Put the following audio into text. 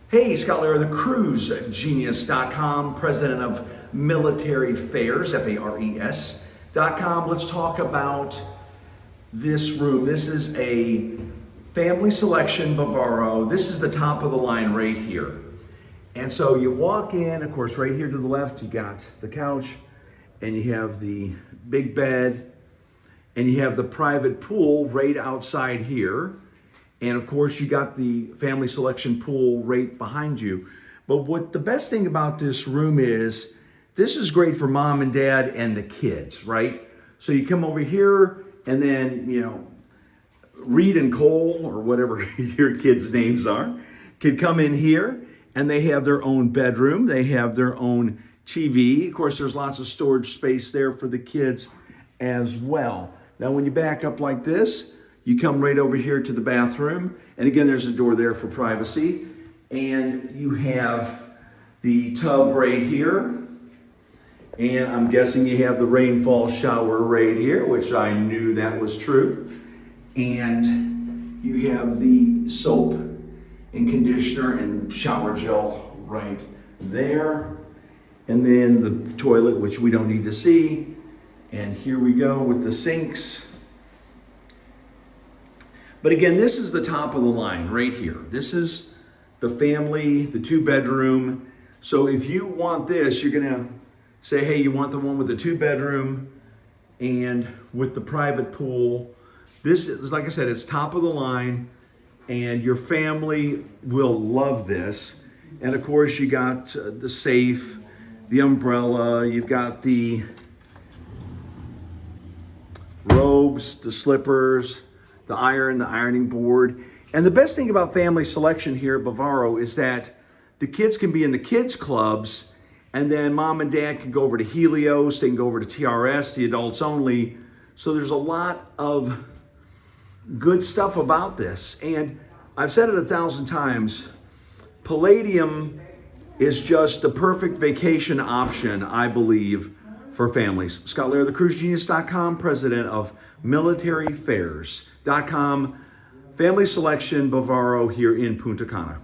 Hey, Scott Lair, the cruisegenius.com, president of Military Fares, F-A-R-E-S.com. Let's talk about this room. This is a Family Selection Bávaro. This is the top of the line right here. And so you walk in, of course, right here to the left, you got the couch, and you have the big bed, and you have the private pool right outside here. And of course, you got the family selection pool right behind you. But what the best thing about this room is, this is great for mom and dad and the kids, right? So you come over here and then, Reed and Cole, or whatever your kids' names are, can come in here and they have their own bedroom. They have their own TV. Of course, there's lots of storage space there for the kids as well. Now, when you back up like this, you come right over here to the bathroom. And again, there's a door there for privacy. And you have the tub right here. And I'm guessing you have the rainfall shower right here, which I knew that was true. And you have the soap and conditioner and shower gel right there. And then the toilet, which we don't need to see. And here we go with the sinks. But again, this is the top of the line right here. This is the family, the 2-bedroom. So if you want this, you're gonna say, hey, you want the one with the 2-bedroom and with the private pool. This is, like I said, it's top of the line and your family will love this. And of course you got the safe, the umbrella, you've got the robes, the slippers, the iron, the ironing board. And the best thing about family selection here at Bávaro is that the kids can be in the kids clubs, and then mom and dad can go over to Helios, they can go over to TRS, the adults only. So there's a lot of good stuff about this. And I've said it 1,000 times, Palladium is just the perfect vacation option, I believe, for families. Scott Lair, thecruisegenius.com, president of militaryfares.com, family selection Bávaro here in Punta Cana.